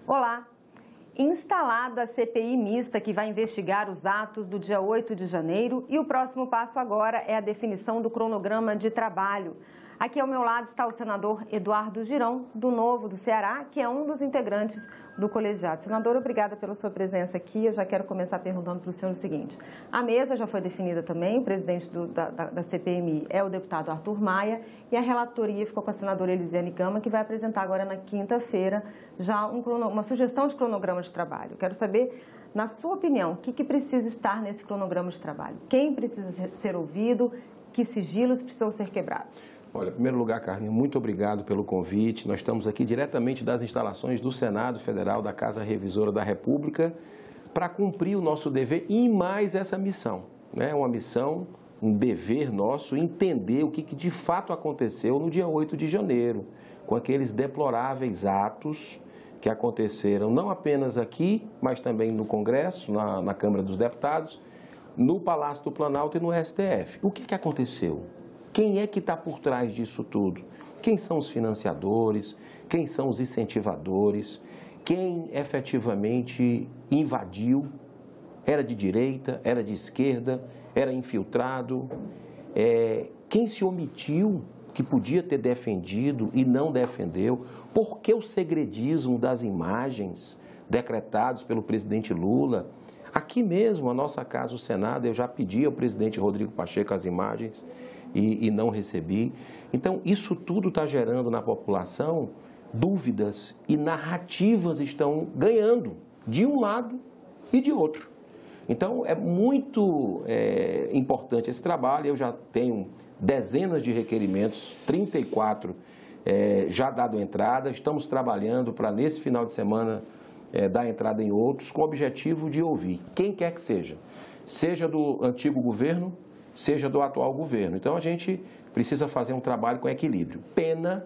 Olá! Instalada a CPI mista que vai investigar os atos do dia 8 de janeiro e o próximo passo agora é a definição do cronograma de trabalho. Aqui ao meu lado está o senador Eduardo Girão, do Novo do Ceará, que é um dos integrantes do colegiado. Senador, obrigada pela sua presença aqui. Eu já quero começar perguntando para o senhor o seguinte. A mesa já foi definida também, o presidente da CPMI é o deputado Arthur Maia e a relatoria ficou com a senadora Elisiane Gama, que vai apresentar agora na quinta-feira já uma sugestão de cronograma de trabalho. Eu quero saber, na sua opinião, o que precisa estar nesse cronograma de trabalho? Quem precisa ser ouvido? Que sigilos precisam ser quebrados? Olha, em primeiro lugar, Carmen, muito obrigado pelo convite. Nós estamos aqui diretamente das instalações do Senado Federal, da Casa Revisora da República, para cumprir o nosso dever e mais essa missão. Né? Uma missão, um dever nosso, entender o que de fato aconteceu no dia 8 de janeiro, com aqueles deploráveis atos que aconteceram não apenas aqui, mas também no Congresso, na Câmara dos Deputados, no Palácio do Planalto e no STF. O que aconteceu? Quem é que está por trás disso tudo? Quem são os financiadores? Quem são os incentivadores? Quem efetivamente invadiu? Era de direita? Era de esquerda? Era infiltrado? Quem se omitiu que podia ter defendido e não defendeu? Por que o segredismo das imagens decretados pelo presidente Lula? Aqui mesmo, a nossa casa, o Senado, eu já pedi ao presidente Rodrigo Pacheco as imagens e não recebi. Então, isso tudo está gerando na população dúvidas e narrativas estão ganhando de um lado e de outro. Então, é muito importante esse trabalho. Eu já tenho dezenas de requerimentos, 34 já dado entrada. Estamos trabalhando para, nesse final de semana, dar entrada em outros, com o objetivo de ouvir quem quer que seja do antigo governo, seja do atual governo. Então, a gente precisa fazer um trabalho com equilíbrio. Pena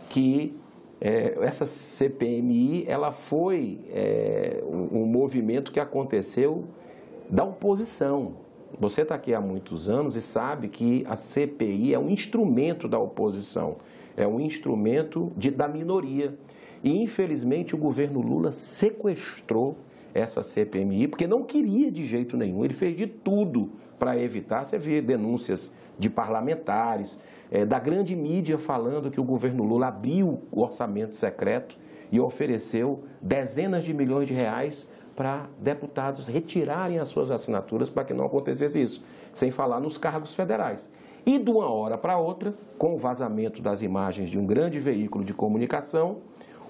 que essa CPMI, ela foi um movimento que aconteceu da oposição. Você está aqui há muitos anos e sabe que a CPI é um instrumento da oposição, é um instrumento da minoria. E, infelizmente, o governo Lula sequestrou essa CPMI, porque não queria de jeito nenhum. Ele fez de tudo para evitar. Você vê denúncias de parlamentares, da grande mídia falando que o governo Lula abriu o orçamento secreto e ofereceu dezenas de milhões de reais para deputados retirarem as suas assinaturas para que não acontecesse isso, sem falar nos cargos federais. E, de uma hora para outra, com o vazamento das imagens de um grande veículo de comunicação,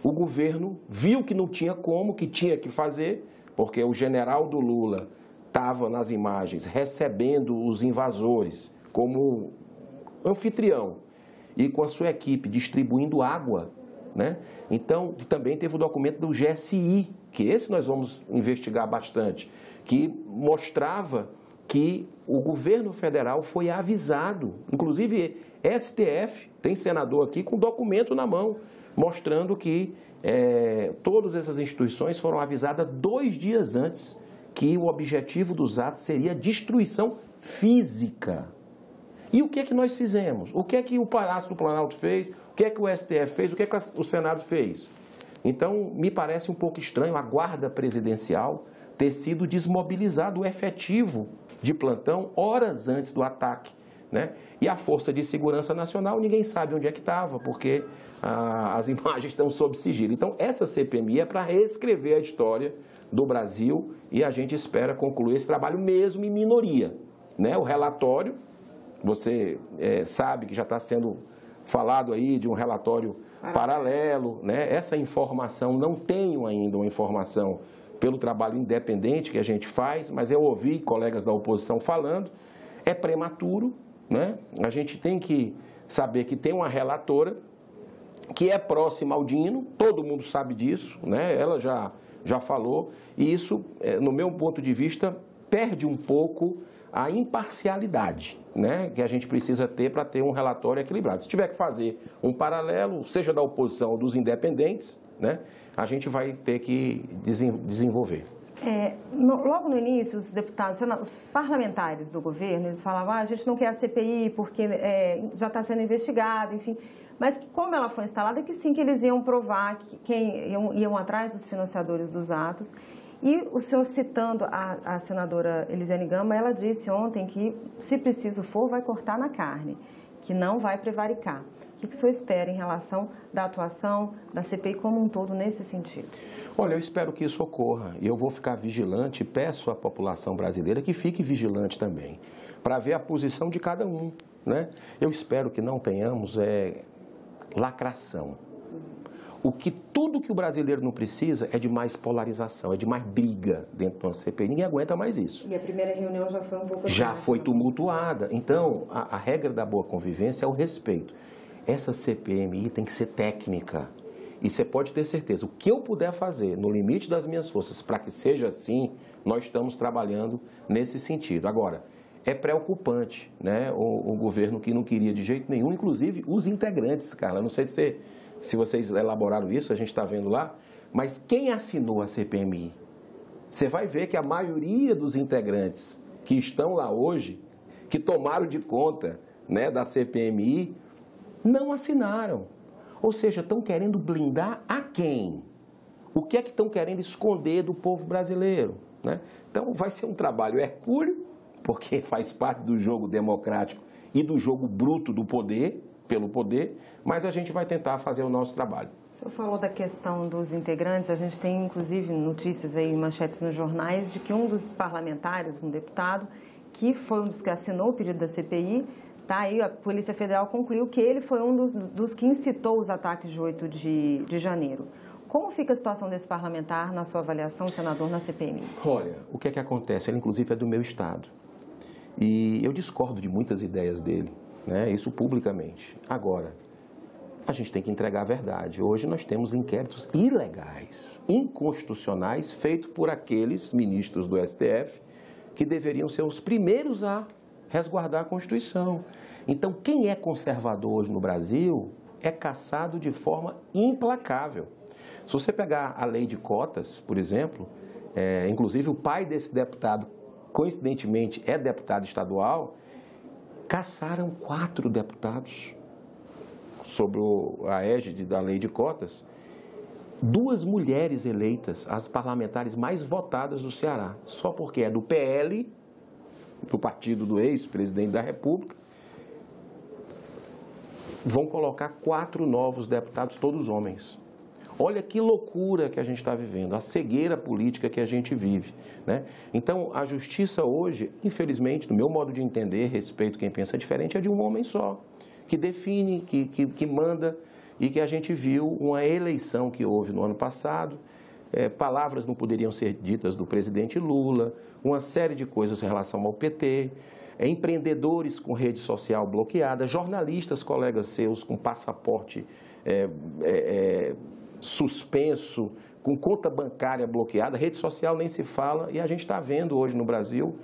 o governo viu que não tinha como, que tinha que fazer, porque o general do Lula estava nas imagens recebendo os invasores como anfitrião e com a sua equipe distribuindo água, né? Então, também teve o documento do GSI, que esse nós vamos investigar bastante, que mostrava que o governo federal foi avisado, inclusive STF, tem senador aqui com documento na mão, mostrando que todas essas instituições foram avisadas 2 dias antes que o objetivo dos atos seria destruição física. E o que é que nós fizemos? O que é que o Palácio do Planalto fez? O que é que o STF fez? O que é que o Senado fez? Então, me parece um pouco estranho a guarda presidencial ter sido desmobilizado, o efetivo de plantão, horas antes do ataque, né? E a Força de Segurança Nacional, ninguém sabe onde é que estava, porque as imagens estão sob sigilo. Então, essa CPMI é para reescrever a história do Brasil e a gente espera concluir esse trabalho mesmo em minoria, né? O relatório, você sabe que já está sendo falado aí de um relatório paralelo, né? Essa informação, não tenho ainda uma informação pelo trabalho independente que a gente faz, mas eu ouvi colegas da oposição falando, é prematuro, né? A gente tem que saber que tem uma relatora que é próxima ao Dino, todo mundo sabe disso, né? Ela já falou, e isso, no meu ponto de vista, perde um pouco a imparcialidade, né, que a gente precisa ter para ter um relatório equilibrado. Se tiver que fazer um paralelo, seja da oposição ou dos independentes, né, a gente vai ter que desenvolver. Logo no início, os deputados, os parlamentares do governo, eles falavam, a gente não quer a CPI porque já está sendo investigado, enfim. Mas que como ela foi instalada, que sim, que eles iam provar, iam atrás dos financiadores dos atos. E o senhor citando a senadora Elisiane Gama, ela disse ontem que, se preciso for, vai cortar na carne, que não vai prevaricar. O que o senhor espera em relação da atuação da CPI como um todo nesse sentido? Olha, eu espero que isso ocorra e eu vou ficar vigilante e peço à população brasileira que fique vigilante também, para ver a posição de cada um, né? Eu espero que não tenhamos lacração. Tudo que o brasileiro não precisa é de mais polarização, é de mais briga dentro de uma CPI. Ninguém aguenta mais isso. E a primeira reunião já foi um pouco... Já foi tumultuada. Então, a regra da boa convivência é o respeito. Essa CPMI tem que ser técnica. E você pode ter certeza, o que eu puder fazer, no limite das minhas forças, para que seja assim, nós estamos trabalhando nesse sentido. Agora, é preocupante, né? O governo que não queria de jeito nenhum, inclusive os integrantes, Carla. Não sei se vocês elaboraram isso, a gente está vendo lá, mas quem assinou a CPMI? Você vai ver que a maioria dos integrantes que estão lá hoje, que tomaram de conta, né, da CPMI, não assinaram. Ou seja, estão querendo blindar a quem? O que é que estão querendo esconder do povo brasileiro, né? Então, vai ser um trabalho hercúleo, porque faz parte do jogo democrático e do jogo bruto do poder, pelo poder, mas a gente vai tentar fazer o nosso trabalho. O senhor falou da questão dos integrantes, a gente tem inclusive notícias aí, manchetes nos jornais, de que um dos parlamentares, um deputado, que foi um dos que assinou o pedido da CPI, tá aí, a Polícia Federal concluiu que ele foi um dos que incitou os ataques de 8 de janeiro. Como fica a situação desse parlamentar, na sua avaliação, senador, na CPMI? Olha, o que é que acontece? Ele, inclusive, é do meu estado. E eu discordo de muitas ideias dele, né? Isso publicamente. Agora, a gente tem que entregar a verdade. Hoje nós temos inquéritos ilegais, inconstitucionais, feitos por aqueles ministros do STF que deveriam ser os primeiros a resguardar a Constituição. Então, quem é conservador hoje no Brasil é caçado de forma implacável. Se você pegar a lei de cotas, por exemplo, inclusive o pai desse deputado, coincidentemente, é deputado estadual, caçaram 4 deputados sob a égide da lei de cotas, 2 mulheres eleitas, as parlamentares mais votadas do Ceará, só porque é do PL, do partido do ex-presidente da República, vão colocar 4 novos deputados, todos homens. Olha que loucura que a gente está vivendo, a cegueira política que a gente vive, né? Então, a justiça hoje, infelizmente, no meu modo de entender, respeito quem pensa diferente, é de um homem só, que define, que manda, e que a gente viu uma eleição que houve no ano passado, palavras não poderiam ser ditas do presidente Lula, uma série de coisas em relação ao PT, empreendedores com rede social bloqueada, jornalistas, colegas seus com passaporte suspenso, com conta bancária bloqueada, rede social nem se fala, e a gente está vendo hoje no Brasil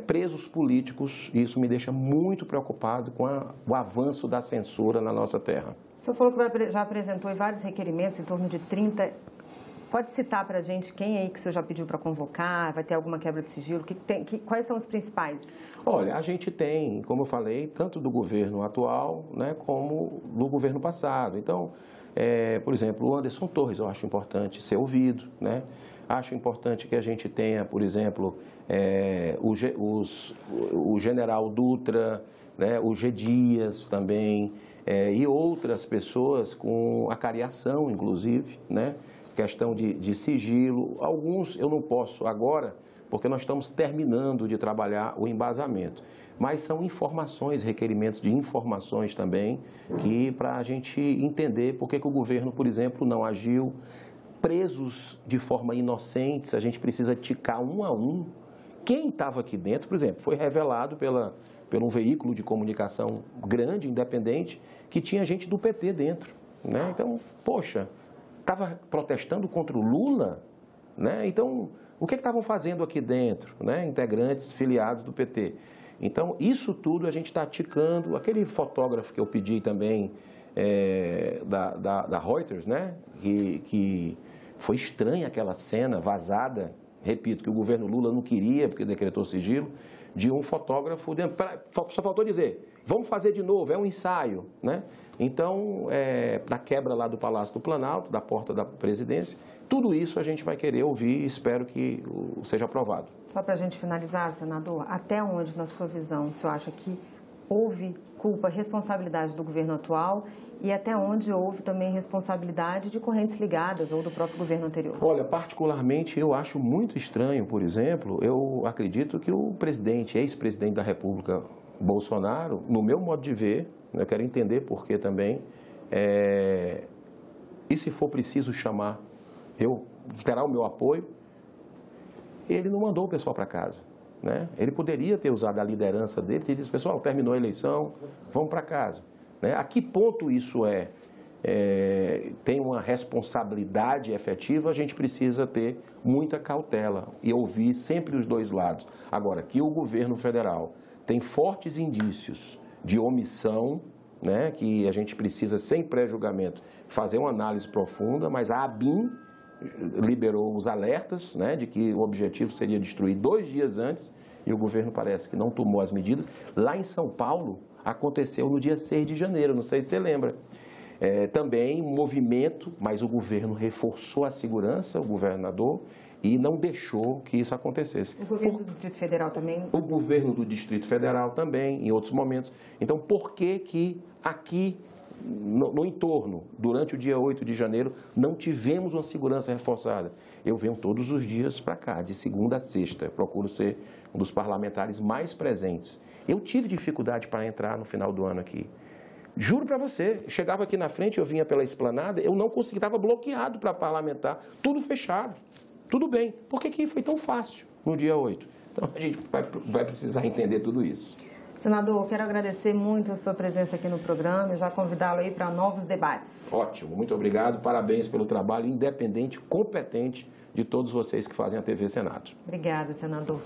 presos políticos, e isso me deixa muito preocupado com o avanço da censura na nossa terra. O senhor falou que já apresentou vários requerimentos, em torno de 30. Pode citar para a gente quem aí que o senhor já pediu para convocar? Vai ter alguma quebra de sigilo? Quais são os principais? Olha, a gente tem, como eu falei, tanto do governo atual, né, como do governo passado. Então, por exemplo, o Anderson Torres, eu acho importante ser ouvido, né? Acho importante que a gente tenha, por exemplo, o general Dutra, né, o G. Dias também, e outras pessoas com acariação, inclusive, né? Questão de sigilo. Alguns eu não posso agora, porque nós estamos terminando de trabalhar o embasamento. Mas são informações, requerimentos de informações também, que para a gente entender por que o governo, por exemplo, não agiu. Presos de forma inocente, a gente precisa ticar um a um. Quem estava aqui dentro, por exemplo, foi revelado por um veículo de comunicação grande, independente, que tinha gente do PT dentro, né? Então, poxa, estava protestando contra o Lula, né? Então, o que estavam fazendo aqui dentro, né? Integrantes filiados do PT. Então, isso tudo a gente está ticando. Aquele fotógrafo que eu pedi também da Reuters, né? Que foi estranha aquela cena vazada, repito, que o governo Lula não queria, porque decretou sigilo, de um fotógrafo, só faltou dizer, vamos fazer de novo, é um ensaio, né? Então, na quebra lá do Palácio do Planalto, da porta da presidência, tudo isso a gente vai querer ouvir e espero que seja aprovado. Só para a gente finalizar, senador, até onde, na sua visão, o senhor acha que houve culpa, responsabilidade do governo atual e até onde houve também responsabilidade de correntes ligadas ou do próprio governo anterior? Olha, particularmente eu acho muito estranho, por exemplo, eu acredito que o presidente, ex-presidente da República, Bolsonaro, no meu modo de ver, eu quero entender por que também, e se for preciso chamar, terá o meu apoio, ele não mandou o pessoal para casa. Né? Ele poderia ter usado a liderança dele e disse, pessoal, terminou a eleição, vamos para casa. Né? A que ponto isso tem uma responsabilidade efetiva, a gente precisa ter muita cautela e ouvir sempre os dois lados. Agora, que o governo federal tem fortes indícios de omissão, né, que a gente precisa, sem pré-julgamento, fazer uma análise profunda, mas a ABIN liberou os alertas, né, de que o objetivo seria destruir 2 dias antes e o governo parece que não tomou as medidas. Lá em São Paulo, aconteceu no dia 6 de janeiro, não sei se você lembra. Também movimento, mas o governo reforçou a segurança, o governador, e não deixou que isso acontecesse. O governo do Distrito Federal também? O governo do Distrito Federal também, em outros momentos. Então, por que aqui, no entorno, durante o dia 8 de janeiro, não tivemos uma segurança reforçada? Eu venho todos os dias para cá, de segunda a sexta. Procuro ser um dos parlamentares mais presentes. Eu tive dificuldade para entrar no final do ano aqui. Juro para você, chegava aqui na frente, eu vinha pela esplanada, eu não conseguia, estava bloqueado para parlamentar, tudo fechado. Tudo bem. Por que foi tão fácil no dia 8? Então, a gente vai precisar entender tudo isso. Senador, quero agradecer muito a sua presença aqui no programa e já convidá-lo aí para novos debates. Ótimo, muito obrigado. Parabéns pelo trabalho independente, competente de todos vocês que fazem a TV Senado. Obrigada, senador.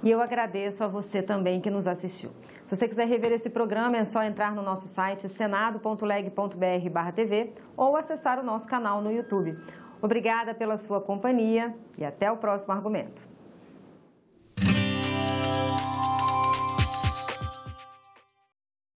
E eu agradeço a você também que nos assistiu. Se você quiser rever esse programa, é só entrar no nosso site senado.leg.br/TV ou acessar o nosso canal no YouTube. Obrigada pela sua companhia e até o próximo argumento.